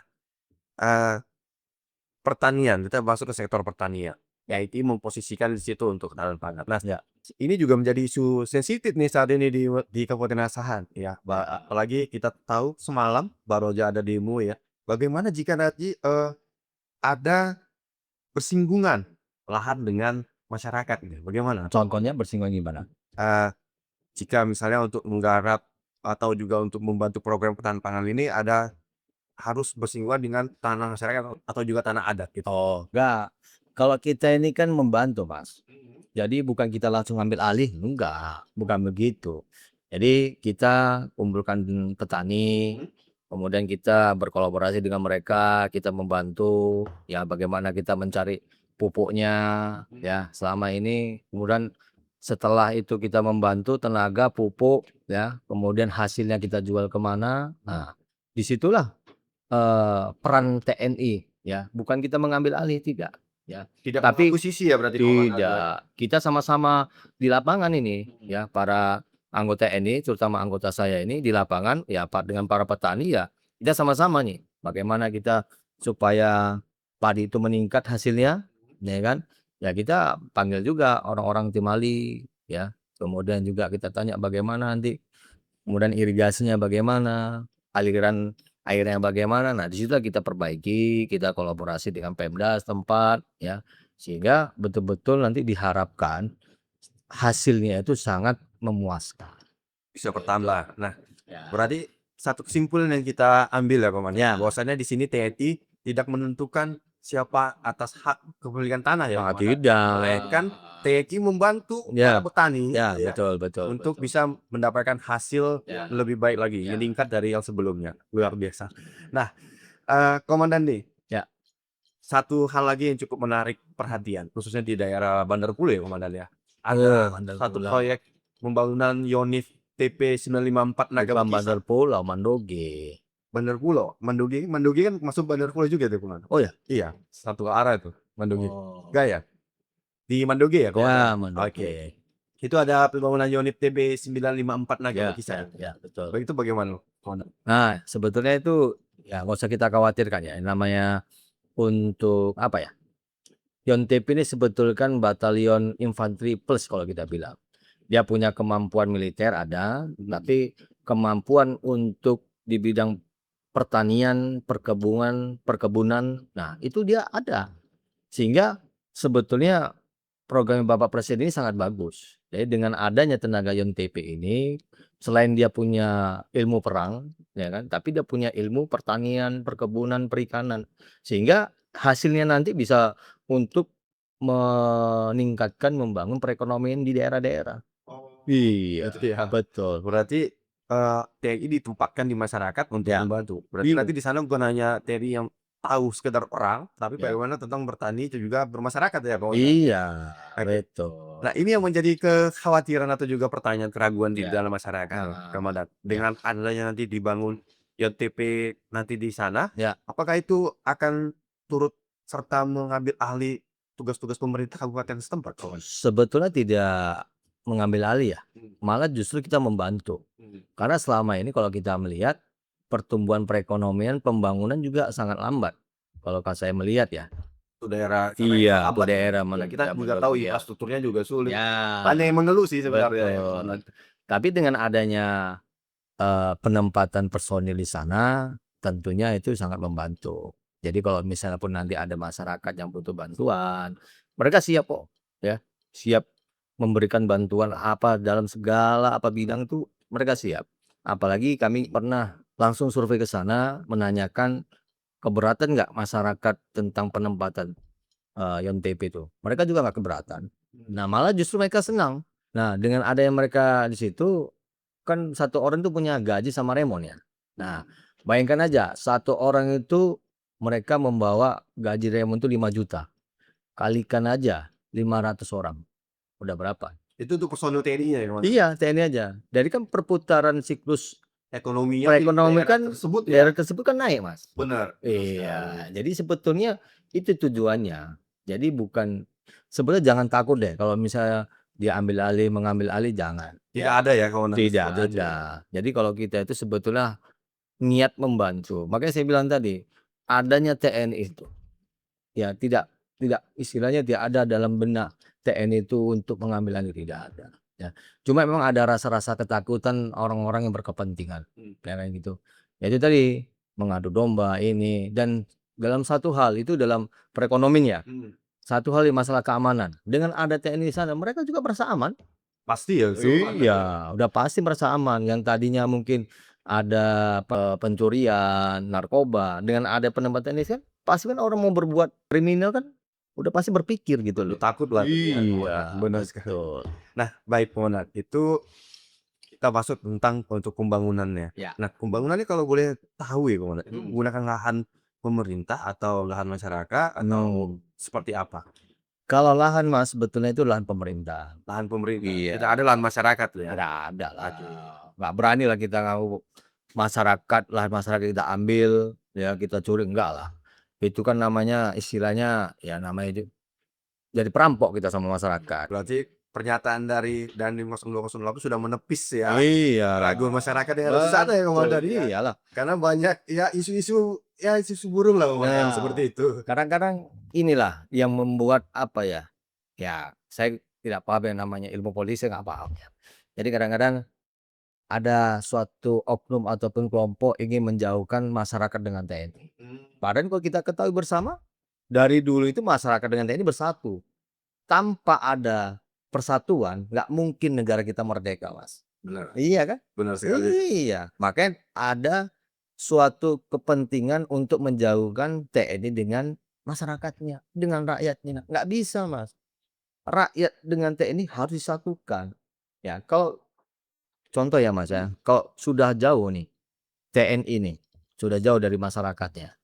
B: pertanian, kita masuk ke sektor pertanian. YIT memposisikan di situ untuk ketahanan pangan. Nah,
A: Ya.
B: ini juga menjadi isu sensitif nih saat ini di Kabupaten Asahan ya. Apalagi kita tahu semalam baru aja ada demo ya. Bagaimana jika nanti ada bersinggungan lahan dengan masyarakat gitu. Bagaimana?
A: Contohnya bersinggungan gimana?
B: Jika misalnya untuk menggarap atau juga untuk membantu program ketahanan pangan ini harus bersinggungan dengan tanah masyarakat atau juga tanah adat gitu.
A: Oh, enggak. Kalau kita ini kan membantu, Mas. Jadi bukan kita langsung ambil alih, enggak, bukan begitu. Jadi kita kumpulkan petani, kemudian kita berkolaborasi dengan mereka, kita membantu ya bagaimana kita mencari pupuknya ya selama ini. Kemudian setelah itu kita membantu tenaga pupuk ya, kemudian hasilnya kita jual kemana. Nah, disitulah peran TNI ya, bukan kita mengambil alih, tidak ya.
B: Tidak
A: Tapi
B: akuisisi ya berarti Komandan?
A: Tidak, kita sama-sama di lapangan ini ya, para anggota TNI terutama anggota saya ini di lapangan ya dengan para petani ya, kita sama-sama nih bagaimana kita supaya padi itu meningkat hasilnya, ya kan. Ya kita panggil juga orang-orang Timali ya, kemudian juga kita tanya bagaimana nanti, kemudian irigasinya bagaimana, aliran airnya bagaimana. Nah, di situ kita perbaiki, kita kolaborasi dengan Pemda setempat ya. Sehingga betul-betul nanti diharapkan hasilnya itu sangat memuaskan.
B: Bisa bertambah. Nah,
A: Ya.
B: berarti satu kesimpulan yang kita ambil ya Komandan,
A: Ya.
B: bahwasannya di sini TNI tidak menentukan siapa atas hak kepemilikan tanah ya Komandan.
A: Tidak.
B: Melainkan TNI membantu
A: Ya.
B: para petani
A: Ya,
B: ya,
A: betul.
B: untuk bisa mendapatkan hasil
A: Ya.
B: lebih baik lagi,
A: Ya.
B: meningkat dari yang sebelumnya. Luar biasa. Nah, Komandan nih,
A: Ya.
B: satu hal lagi yang cukup menarik perhatian, khususnya di daerah Bandar Pulo ya Komandan ya. Ada
A: Bandar
B: satu
A: Pulau.
B: proyek pembangunan Yonif TP 954 Naga
A: Bukan
B: Bekisa.
A: Bandar Pulau, Mandoge.
B: Bandar Pulau, Mandoge kan masuk Bandar Pulau juga tuh Komandan.
A: Oh ya?
B: Iya, satu arah tuh Mandoge.
A: Oh.
B: Enggak ya? Di Mandoge ya
A: Ya,
B: Komandan?
A: Mandoge.
B: Oke. Itu ada pembangunan Yonif TP 954 Naga
A: Ya,
B: Bekisa.
A: ya, betul.
B: Begitu bagaimana Komandan?
A: Nah, sebetulnya itu ya nggak usah kita khawatirkan ya. Namanya untuk apa ya? Yontep ini sebetulnya kan batalion infanteri plus kalau kita bilang. Dia punya kemampuan militer ada, tapi kemampuan untuk di bidang pertanian, perkebunan, nah itu dia ada. Sehingga sebetulnya program Bapak Presiden ini sangat bagus. Jadi dengan adanya tenaga Yontep ini, selain dia punya ilmu perang, ya kan, tapi dia punya ilmu pertanian, perkebunan, perikanan. Sehingga hasilnya nanti bisa untuk meningkatkan, membangun perekonomian di daerah-daerah. Iya,
B: Gitu ya.
A: betul.
B: Berarti TNI ditempatkan di masyarakat untuk
A: Ya.
B: membantu. Berarti
A: Iya.
B: nanti di sana bukan hanya TNI yang tahu sekedar perang, tapi
A: Ya.
B: bagaimana tentang bertani itu juga bermasyarakat ya Komandan.
A: Iya,
B: Oke.
A: betul.
B: Nah, ini yang menjadi kekhawatiran atau juga pertanyaan keraguan di
A: Ya.
B: dalam masyarakat,
A: Nah.
B: Komandan. Dengan adanya nanti dibangun YTP nanti di sana,
A: Ya.
B: apakah itu akan turut serta mengambil alih tugas-tugas pemerintah kabupaten setempat, Komandan?
A: Sebetulnya tidak mengambil alih ya, malah justru kita membantu. Karena selama ini kalau kita melihat pertumbuhan perekonomian, pembangunan juga sangat lambat. Kalau saya melihat ya.
B: Itu daerah
A: Iya,
B: lambat.
A: daerah
B: Ya,
A: mana
B: kita juga tahu
A: ya.
B: infrastrukturnya juga sulit.
A: Ya.
B: Banyak yang mengeluh sih sebenarnya ya,
A: Betul.
B: Komandan.
A: Tapi dengan adanya penempatan personil di sana, tentunya itu sangat membantu. Jadi kalau misalnya pun nanti ada masyarakat yang butuh bantuan, mereka siap kok, ya, siap memberikan bantuan apa dalam segala apa bidang itu mereka siap. Apalagi kami pernah langsung survei ke sana menanyakan keberatan nggak masyarakat tentang penempatan Yontep itu. Mereka juga nggak keberatan. Nah, malah justru mereka senang. Nah, dengan adanya mereka di situ, kan satu orang itu punya gaji sama remon ya. Nah, bayangkan aja satu orang itu mereka membawa gaji remon itu 5 juta. Kalikan aja 500 orang. Udah berapa?
B: Itu untuk personil TNI-nya ya, Mas?
A: Iya, TNI aja. Jadi kan perputaran siklus
B: Ekonominya di
A: perekonomian
B: daerah
A: kan
B: tersebut ya?
A: daerah tersebut kan naik, Mas.
B: Benar
A: Iya, jadi sebetulnya itu tujuannya. Jadi bukan sebenarnya jangan takut deh kalau misalnya dia ambil alih, mengambil alih jangan.
B: Tidak
A: Ya,
B: ada ya kewenangan
A: tidak
B: seperti itu ya?
A: ada. Jadi kalau kita itu sebetulnya niat membantu. Makanya saya bilang tadi, adanya TNI itu ya tidak istilahnya tidak ada dalam benak TNI itu untuk mengambil alih, tidak ada. Ya. Cuma memang ada rasa-rasa ketakutan orang-orang yang berkepentingan. Ya kayak gitu. Ya itu tadi mengadu domba ini dan dalam satu hal itu dalam perekonomian ya. Satu hal di masalah keamanan. Dengan ada TNI di sana mereka juga merasa aman.
B: Pasti ya semua ada ya?
A: Iya, udah pasti merasa aman. Yang tadinya mungkin ada pencurian, narkoba, dengan ada penempatan ini kan pasti kan orang mau berbuat kriminal kan udah pasti berpikir gitu
B: Lebih
A: loh.
B: takut lah ya,
A: Iya,
B: Komandan, benar sekali.
A: betul.
B: Nah, baik Komandan, itu kita masuk tentang untuk pembangunannya.
A: Ya.
B: Nah, pembangunannya kalau boleh tahu ya Komandan, itu
A: Hmm.
B: menggunakan lahan pemerintah atau lahan masyarakat atau seperti apa?
A: Kalau lahan Mas sebetulnya itu lahan pemerintah.
B: Lahan pemerintah,
A: Iya.
B: tidak ada lahan masyarakat ya?
A: Nggak ada lah.
B: Oke.
A: Nggak berani lah kita lahan masyarakat kita ambil, ya kita curi, enggak lah. Itu kan namanya istilahnya ya namanya jadi perampok kita sama masyarakat.
B: Berarti pernyataan dari Dandim 0208 sudah menepis ya
A: Iya.
B: keraguan masyarakat yang harus sana ya Komandan ya?
A: Iyalah.
B: Karena banyak ya isu-isu burung lah Komandan,
A: Nah,
B: seperti itu.
A: kadang-kadang inilah yang membuat apa ya? Ya, saya tidak paham yang namanya ilmu polisi, saya nggak paham ya. Jadi kadang-kadang ada suatu oknum ataupun kelompok ingin menjauhkan masyarakat dengan TNI. Padahal kalau kita ketahui bersama, dari dulu itu masyarakat dengan TNI bersatu. Tanpa ada persatuan, nggak mungkin negara kita merdeka, Mas.
B: Benar,
A: Iya kan?
B: benar sekali.
A: Iya, makanya ada suatu kepentingan untuk menjauhkan TNI dengan masyarakatnya, dengan rakyatnya. Nggak bisa, Mas. Rakyat dengan TNI harus disatukan. Ya, kalau contoh ya Mas ya, kalau sudah jauh nih TNI nih, sudah jauh dari masyarakatnya,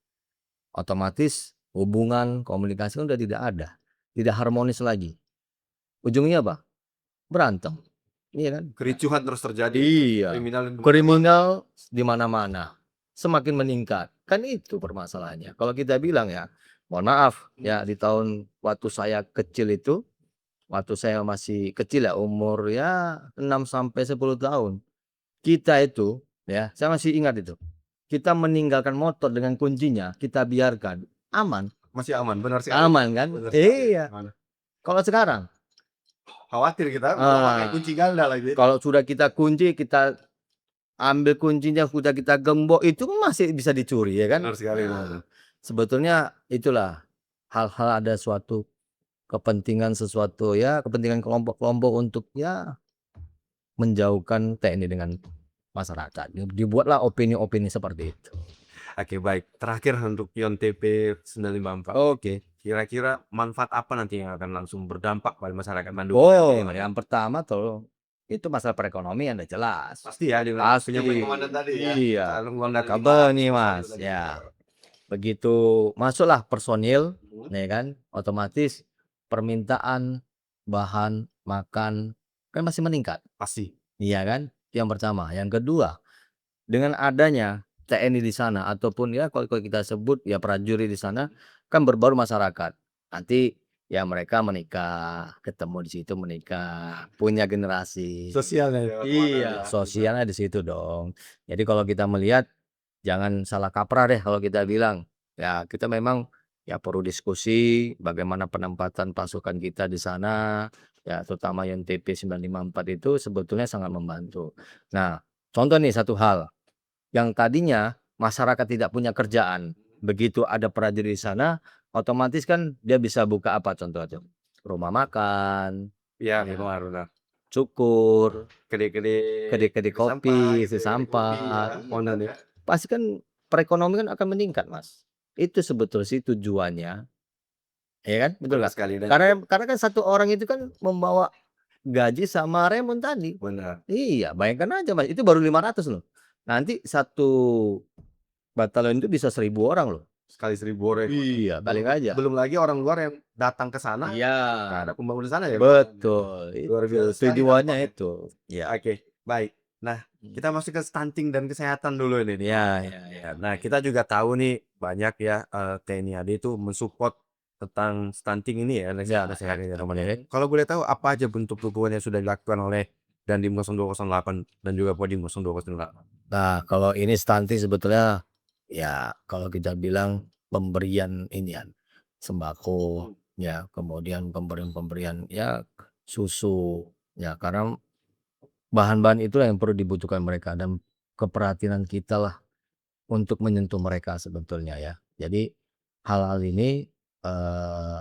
A: otomatis hubungan komunikasi kan udah tidak ada, tidak harmonis lagi. Ujungnya apa? Berantem, iya kan?
B: Kericuhan terus terjadi.
A: Iya, kriminal di mana-mana, semakin meningkat. Kan itu permasalahannya. Kalau kita bilang ya, mohon maaf ya di tahun waktu saya kecil itu, waktu saya masih kecil ya umur ya 6 sampai 10 tahun. Kita itu ya, saya masih ingat itu. Kita meninggalkan motor dengan kuncinya, kita biarkan, aman.
B: Masih aman, benar sekali.
A: Aman kan?
B: Benar sekali.
A: Iya.
B: Aman.
A: Kalau sekarang,
B: Khawatir kita kalau pakai
A: ah,
B: kunci ganda lagi.
A: kalau sudah kita kunci, kita ambil kuncinya, sudah kita gembok, itu masih bisa dicuri ya kan?
B: Benar sekali.
A: Nah, sebetulnya itulah hal-hal ada suatu kepentingan sesuatu ya, kepentingan kelompok-kelompok untuk ya menjauhkan TNI dengan masyarakat. Dibuatlah opini-opini seperti itu.
B: Oke, baik. Terakhir untuk Yon TP 954.
A: Oke.
B: Kira-kira manfaat apa nanti yang akan langsung berdampak pada masyarakat Bandung?
A: Oh, yang pertama tuh itu masalah perekonomian udah jelas.
B: Pasti ya dengan
A: Pasti.
B: penyampaian komandan tadi ya.
A: Iya.
B: Komandan
A: Kabar nih Mas, ya. Begitu masuklah personil, nih kan, otomatis permintaan bahan makan kan masih meningkat.
B: Pasti.
A: Iya kan? Yang pertama. Yang kedua, dengan adanya TNI di sana ataupun ya kalau kita sebut ya prajurit di sana kan berbaur masyarakat. Nanti ya mereka menikah, ketemu di situ menikah, punya generasi.
B: Sosialnya.
A: Iya, sosialnya di situ dong. Jadi kalau kita melihat jangan salah kaprah deh kalau kita bilang ya kita memang ya perlu diskusi bagaimana penempatan pasukan kita di sana ya terutama yang TP 954 itu sebetulnya sangat membantu. Nah, contoh nih satu hal yang tadinya masyarakat tidak punya kerjaan, begitu ada prajurit di sana, otomatis kan dia bisa buka apa contohnya? Rumah makan,
B: Iya,
A: ya,
B: benar.
A: cukur,
B: Kedai-kedai
A: kedai kopi, isi
B: kedai kopi
A: sampah.
B: ya, komandan ya.
A: Pasti kan perekonomian akan meningkat, Mas. Itu sebetulnya sih tujuannya ya kan? Betul
B: Betul
A: nggak?
B: sekali dan
A: Karena kan satu orang itu kan membawa gaji sama remon tadi.
B: benar,
A: Iya, bayangkan aja Mas, itu baru 500 loh. Nanti satu batalion itu bisa 1.000 orang loh.
B: sekali 1.000 orang.
A: Iya, kali
B: Belum
A: aja.
B: belum lagi orang luar yang datang ke sana
A: Iya,
B: terhadap pembangunan sana ya, Bang?
A: betul,
B: Luar
A: itu
B: biasa sekali
A: tujuannya
B: dampaknya.
A: itu. Iya.
B: Oke, baik. Nah, kita masuk ke stunting dan kesehatan dulu ini.
A: Iya iya iya.
B: Ya, nah kita juga tahu nih banyak ya TNI AD itu mensupport tentang stunting ini ya,
A: Iya
B: nasihat
A: iya,
B: ini
A: oke.
B: namanya. Kalau boleh tahu apa aja bentuk dukungan yang sudah dilakukan oleh Dandim 0208 dan juga Podim 0208?
A: Nah, kalau ini stunting sebetulnya, ya kalau kita bilang pemberian inian, sembako, ya kemudian pemberian-pemberian, ya susu, ya karena bahan-bahan itulah yang perlu dibutuhkan mereka dan keperhatian kita lah untuk menyentuh mereka sebetulnya ya. Jadi hal-hal ini,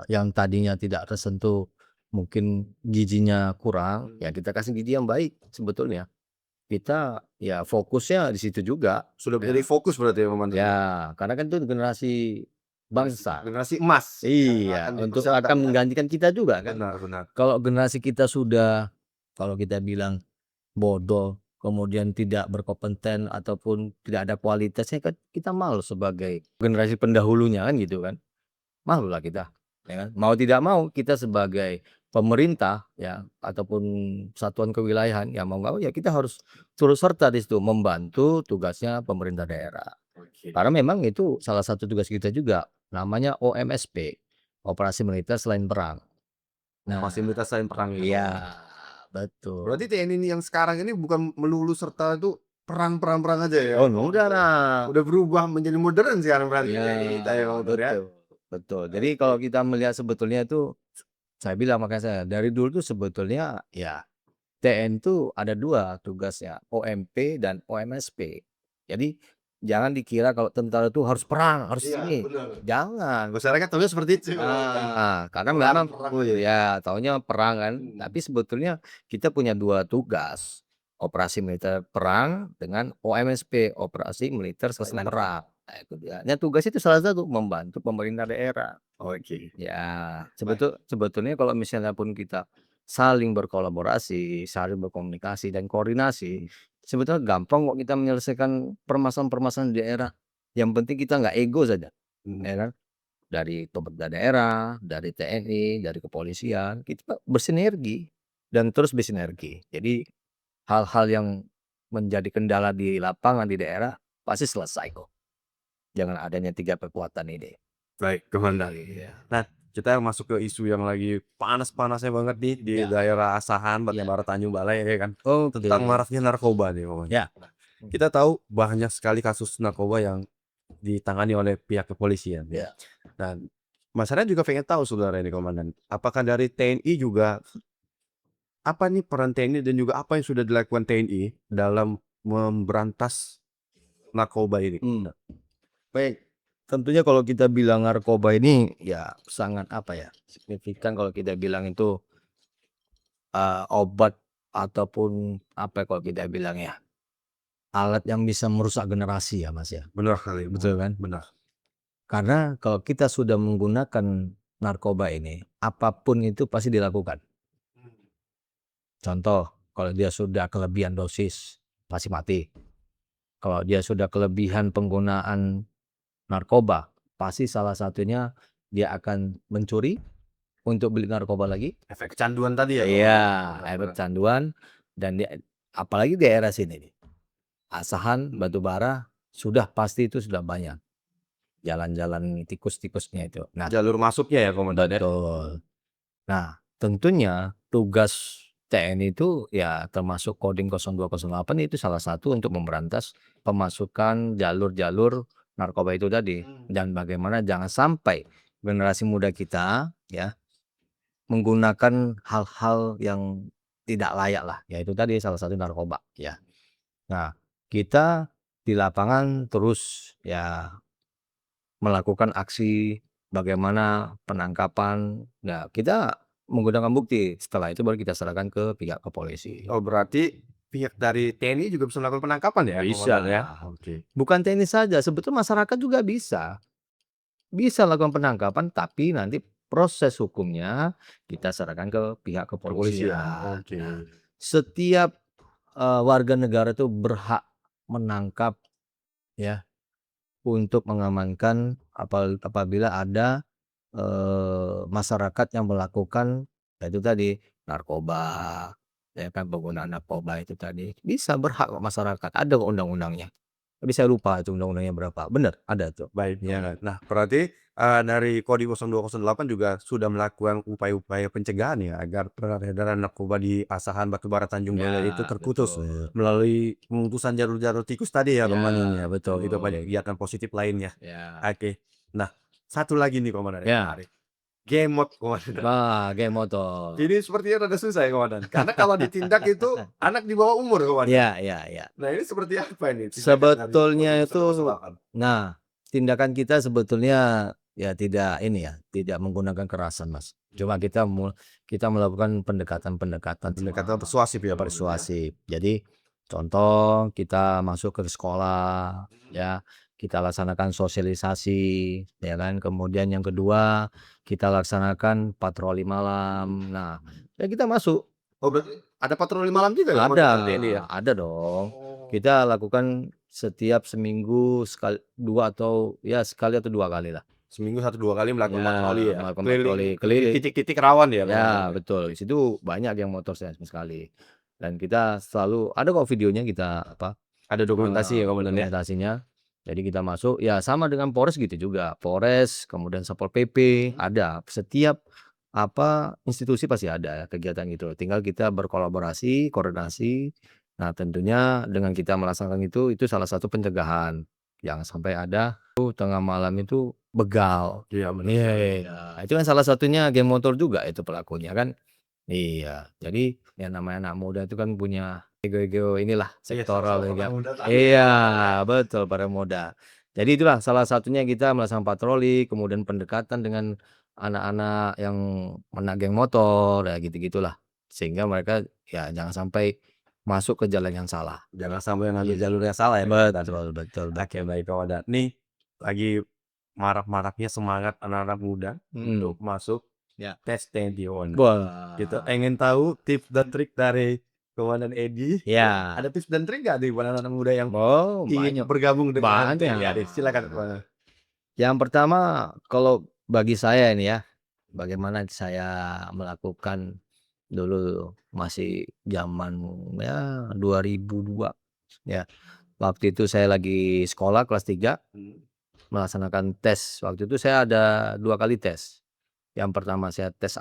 A: yang tadinya tidak tersentuh, mungkin gizinya kurang, ya kita kasih gizi yang baik sebetulnya. Kita ya fokusnya di situ juga,
B: Sudah
A: ya.
B: menjadi fokus berarti ya Komandan?
A: Ya, karena kan itu generasi bangsa.
B: Generasi emas yang
A: Iya,
B: akan
A: untuk
B: dipersiapkan
A: akan
B: ya.
A: menggantikan kita juga kan.
B: Benar benar.
A: Kalau generasi kita sudah, kalau kita bilang bodoh, kemudian tidak berkompeten ataupun tidak ada kualitasnya kan kita malu sebagai generasi pendahulunya kan gitu kan. Malulah kita, ya kan. Mau tidak mau kita sebagai pemerintah ya ataupun satuan kewilayahan ya mau nggak mau ya kita harus turut serta di situ membantu tugasnya pemerintah daerah.
B: Oke.
A: Karena memang itu salah satu tugas kita juga namanya OMSP, Operasi Militer Selain Perang. Nah,
B: Fasilitas selain perang ya,
A: iya
B: Komandan.
A: betul.
B: Berarti TNI ini yang sekarang ini bukan melulu serta itu perang aja ya?
A: Oh enggak lah.
B: Udah berubah menjadi modern sekarang berarti
A: Iya,
B: TNI kita ya, Komandan ya?
A: betul betul. Jadi kalau kita melihat sebetulnya itu, saya bilang makanya saya dari dulu tuh sebetulnya ya TNI itu ada 2 tugasnya, OMP dan OMSP. Jadi jangan dikira kalau tentara itu harus perang, harus
B: Iya,
A: ini,
B: benar.
A: jangan.
B: Masyarakat tahunya seperti itu.
A: Karena
B: Perang,
A: memang
B: perang.
A: ya taunya perang kan,
B: Hmm.
A: tapi sebetulnya kita punya 2 tugas, operasi militer perang dengan OMSP, operasi militer selain perang. Nah itu dia. Nah tugas itu salah satu membantu pemerintah daerah.
B: Oke.
A: Ya,
B: Baik.
A: sebetulnya kalau misalnya pun kita saling berkolaborasi, saling berkomunikasi dan koordinasi, sebetulnya gampang kok kita menyelesaikan permasalahan-permasalahan di daerah. Yang penting kita nggak ego saja, ya kan? Dari pemerintah daerah, dari TNI, dari kepolisian, kita bersinergi dan terus bersinergi. Jadi hal-hal yang menjadi kendala di lapangan di daerah pasti selesai kok. Jangan adanya 3 kekuatan ini.
B: Baik, Komandan.
A: Iya.
B: Nah, kita masuk ke isu yang lagi panas-panasnya banget nih di
A: Ya.
B: daerah Asahan, Batang
A: Iya.
B: Barat, Tanjung Balai ya kan.
A: Oke.
B: Tentang maraknya narkoba nih, Komandan.
A: Ya.
B: Kita tahu banyak sekali kasus narkoba yang ditangani oleh pihak kepolisian ya.
A: Ya.
B: Dan masyarakat juga pengen tahu sebenarnya nih, Komandan, apakah dari TNI juga apa nih peran TNI dan juga apa yang sudah dilakukan TNI dalam memberantas narkoba ini?
A: Baik, tentunya kalau kita bilang narkoba ini ya sangat apa ya, signifikan kalau kita bilang itu, obat ataupun apa kalau kita bilang ya, alat yang bisa merusak generasi ya Mas ya,
B: Benar sekali,
A: betul kan?
B: benar.
A: Karena kalau kita sudah menggunakan narkoba ini, apapun itu pasti dilakukan. Contoh, kalau dia sudah kelebihan dosis, pasti mati. Kalau dia sudah kelebihan penggunaan narkoba, pasti salah satunya dia akan mencuri untuk beli narkoba lagi.
B: Efek kecanduan tadi ya?
A: Iya,
B: Benar,
A: efek
B: benar.
A: kecanduan dan dia apalagi di daerah sini nih, Asahan, Batubara, sudah pasti itu sudah banyak jalan-jalan tikus-tikusnya itu. Nah,
B: Jalur masuknya ya, Komandan ya?
A: betul. Nah, tentunya tugas TNI itu ya termasuk Kodim 0208 itu salah satu untuk memberantas pemasukan jalur-jalur narkoba itu tadi. Dan bagaimana jangan sampai generasi muda kita ya menggunakan hal-hal yang tidak layak lah, yaitu tadi salah satu narkoba ya. Nah, kita di lapangan terus ya melakukan aksi bagaimana penangkapan. Nah, kita menggunakan bukti. Setelah itu baru kita serahkan ke pihak kepolisi.
B: Oh, berarti pihak dari TNI juga bisa melakukan penangkapan ya,
A: Bisa.
B: Komandan ya? Oke.
A: Bukan TNI saja, sebetulnya masyarakat juga bisa. Bisa lakukan penangkapan, tapi nanti proses hukumnya kita serahkan ke pihak
B: Kepolisian.
A: kepolisian.
B: Oke.
A: Nah, setiap warga negara itu berhak menangkap ya untuk mengamankan apabila ada masyarakat yang melakukan itu tadi narkoba, ya kan penggunaan narkoba itu tadi bisa berhak kok masyarakat ada kok undang-undangnya. Tapi saya lupa itu undang-undangnya berapa. Bener ada tuh.
B: Baik,
A: Ya.
B: nah berarti, dari Kodim 0208 juga sudah melakukan upaya-upaya pencegahan ya agar peredaran narkoba di Asahan Batubara Tanjung Balai itu
A: Ya
B: terputus
A: betul.
B: melalui pemutusan jalur-jalur tikus tadi ya
A: Ya
B: Komandan ya?
A: betul.
B: Itu banyak kegiatan positif lainnya.
A: Ya.
B: Oke. Nah, satu lagi nih Komandan yang
A: Ya.
B: menarik, game mode Komandan.
A: Wah, geng motor.
B: Ini sepertinya rada susah ya Komandan, karena kalau ditindak itu anak di bawah umur Komandan.
A: Ya.
B: Nah ini seperti apa ini tindakan dari
A: Sebetulnya
B: Kodim
A: itu
B: 0208?
A: nah, tindakan kita sebetulnya ya tidak ini ya, tidak menggunakan kekerasan, Mas. Cuma kita melakukan pendekatan-pendekatan
B: Pendekatan
A: sama
B: persuasif ya Komandan ya?
A: persuasif. Jadi contoh kita masuk ke sekolah ya, kita laksanakan sosialisasi ya kan. Kemudian yang kedua, kita laksanakan patroli malam. Nah, ya kita masuk.
B: Oh berarti ada patroli malam juga ya Komandan TNI ya?
A: Ada dong.
B: Oh.
A: Kita lakukan setiap seminggu sekali 2 atau ya sekali atau 2 kali lah.
B: Seminggu 1, 2 kali melakukan
A: Ya,
B: patroli ya?
A: melakukan
B: Keliling
A: patroli
B: di
A: keliling.
B: titik-titik rawan ya
A: Ya,
B: Komandan ya?
A: betul. Di situ banyak yang motor saya sekali. Dan kita selalu ada kok videonya kita
B: Ada dokumentasi ya Komandan ya?
A: dokumentasinya. Jadi kita masuk ya sama dengan Polres gitu juga. Polres, kemudian Satpol PP, ada. Setiap institusi pasti ada kegiatan gitu. Tinggal kita berkolaborasi, koordinasi. Nah, tentunya dengan kita melaksanakan itu salah satu pencegahan. Jangan sampai ada tengah malam itu begal.
B: Iya bener.
A: Iya, itu kan salah satunya geng motor juga itu pelakunya kan. Iya, jadi yang namanya anak muda itu kan punya ego-ego inilah
B: Iya
A: sektoral
B: sama-sama
A: juga.
B: anak muda tadi
A: Iya,
B: ya.
A: betul para muda. Jadi itulah salah satunya kita melaksanakan patroli, kemudian pendekatan dengan anak-anak yang anak geng motor, ya gitu-gitulah. Sehingga mereka ya jangan sampai masuk ke jalan yang salah.
B: Jangan sampai ngambil
A: Iya.
B: jalur yang salah ya Komandan.
A: Betul.
B: Oke baik Komandan. Nih lagi marak-maraknya semangat anak-anak muda untuk masuk
A: Ya.
B: tes TNI Komandan.
A: Wah.
B: Kita ingin tahu tips dan trik dari Komandan Edi.
A: Ya.
B: Ada tips dan trik nggak nih buat anak-anak muda yang
A: Oh,
B: ingin
A: banyak.
B: bergabung dengan
A: Banyak.
B: TNI AD? Silakan Komandan.
A: Yang pertama, kalau bagi saya ini ya, bagaimana saya melakukan dulu masih zaman ya 2002 ya. Waktu itu saya lagi sekolah kelas 3 melaksanakan tes. Waktu itu saya ada 2 kali tes. Yang pertama saya tes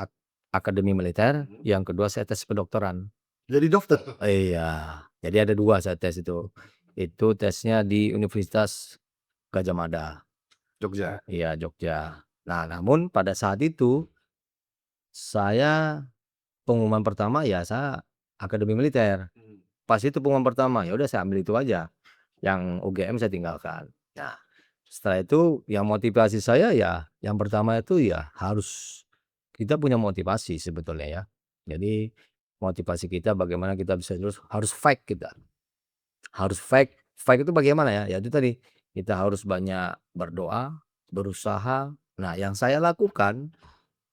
A: akademi militer, yang kedua saya tes kedokteran.
B: Jadi dokter?
A: Iya, jadi ada 2 saya tes itu. Itu tesnya di Universitas Gadjah Mada.
B: Jogja.
A: Iya, Jogja. Nah, namun pada saat itu saya pengumuman pertama ya saya akademi militer. Pas itu pengumuman pertama, ya udah saya ambil itu aja. Yang UGM saya tinggalkan. Nah, setelah itu yang motivasi saya ya yang pertama itu ya harus kita punya motivasi sebetulnya ya. Jadi motivasi kita bagaimana kita bisa terus harus fight kita. Harus fight. Fight itu bagaimana ya? Ya itu tadi, kita harus banyak berdoa, berusaha. Nah, yang saya lakukan,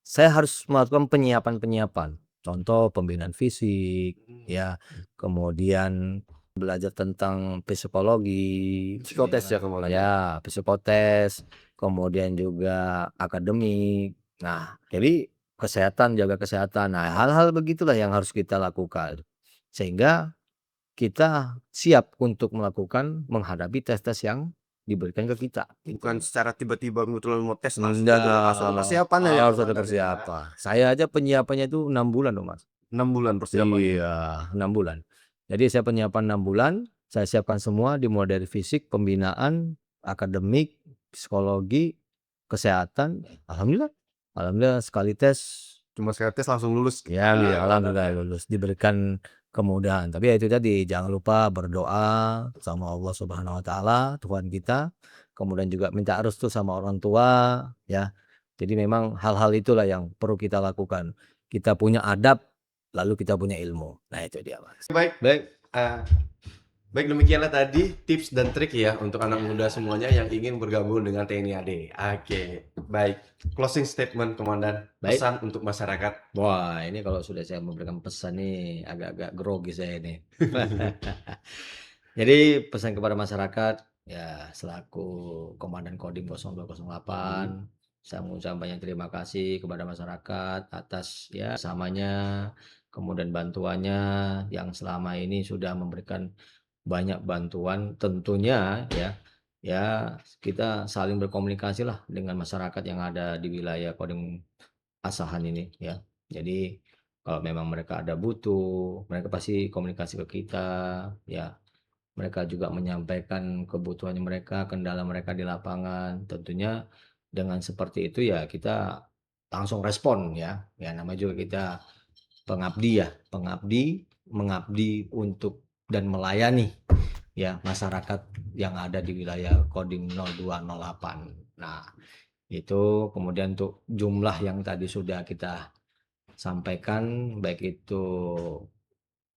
A: saya harus melakukan penyiapan-penyiapan. Contoh pembinaan fisik, ya, kemudian belajar tentang psikologi,
B: Psikotes ya Komandan?
A: ya, psikotes, kemudian juga akademik. Nah, jadi kesehatan, jaga kesehatan. Nah, hal-hal begitulah yang harus kita lakukan. Sehingga kita siap untuk menghadapi tes-tes yang diberikan ke kita, gitu.
B: Bukan secara tiba-tiba kebetulan mau tes langsung
A: Enggak,
B: aja, harus ada persiapannya ya
A: harus ada
B: Komandan ya?
A: persiapan. Saya aja penyiapannya itu 6 bulan loh, Mas.
B: 6 bulan persiapannya?
A: Iya, 6 bulan. Jadi saya penyiapan 6 bulan, saya siapkan semua dimulai dari fisik, pembinaan, akademik, psikologi, kesehatan. Alhamdulillah sekali tes
B: Cuma sekali tes langsung lulus.
A: ya,
B: Iya,
A: alhamdulillah lulus, diberikan kemudahan. Tapi ya itu tadi, jangan lupa berdoa sama Allah Subhanahu wa taala, Tuhan kita. Kemudian juga minta restu sama orang tua, ya. Jadi memang hal-hal itulah yang perlu kita lakukan. Kita punya adab, lalu kita punya ilmu. Nah, itu dia, Mas.
B: Baik, Baik, demikianlah tadi tips dan trik ya untuk anak muda semuanya yang ingin bergabung dengan TNI AD. Oke, baik. Closing statement Komandan,
A: Baik.
B: pesan untuk masyarakat.
A: Wah, ini kalau sudah saya memberikan pesan nih agak-agak grogi saya ini. Jadi pesan kepada masyarakat, ya selaku Komandan Kodim 0208, saya mengucapkan banyak terima kasih kepada masyarakat atas ya samanya, kemudian bantuannya yang selama ini sudah memberikan banyak bantuan. Tentunya ya kita saling berkomunikasi lah dengan masyarakat yang ada di wilayah Kodim Asahan ini ya. Jadi kalau memang mereka ada butuh, mereka pasti komunikasi ke kita, ya. Mereka juga menyampaikan kebutuhannya mereka, kendala mereka di lapangan. Tentunya dengan seperti itu ya kita langsung respon ya. Ya namanya juga kita pengabdi ya, mengabdi untuk dan melayani ya masyarakat yang ada di wilayah Kodim 0208. Nah, itu kemudian untuk jumlah yang tadi sudah kita sampaikan, baik itu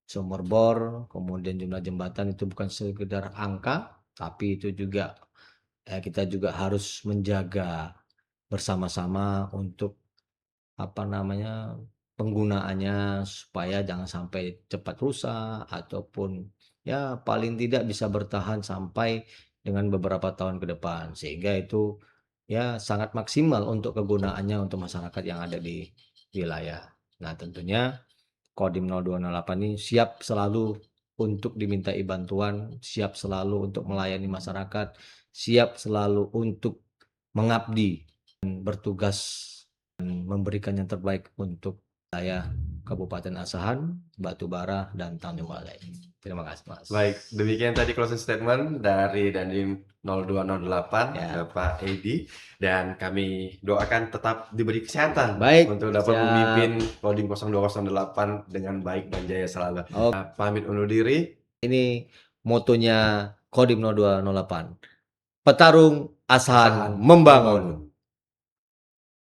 A: sumur bor, kemudian jumlah jembatan itu bukan sekedar angka, tapi itu juga kita juga harus menjaga bersama-sama untuk apa namanya, penggunaannya supaya jangan sampai cepat rusak ataupun ya paling tidak bisa bertahan sampai dengan beberapa tahun ke depan. Sehingga itu ya sangat maksimal untuk kegunaannya untuk masyarakat yang ada di wilayah. Nah, tentunya Kodim 0208 ini siap selalu untuk dimintai bantuan, siap selalu untuk melayani masyarakat, siap selalu untuk mengabdi dan bertugas dan memberikan yang terbaik untuk wilayah Kabupaten Asahan, Batubara, dan Tanjung Balai. Terima kasih, Mas.
B: Baik, demikian tadi closing statement dari Dandim 0208
A: Ya.
B: Bapak Edi, dan kami doakan tetap diberi kesehatan
A: Baik,
B: untuk dapat
A: siap.
B: memimpin Kodim 0208 dengan baik dan jaya selalu.
A: Oh,
B: Pamit undur diri.
A: ini motonya Kodim 0208. Petarung Asahan membangun.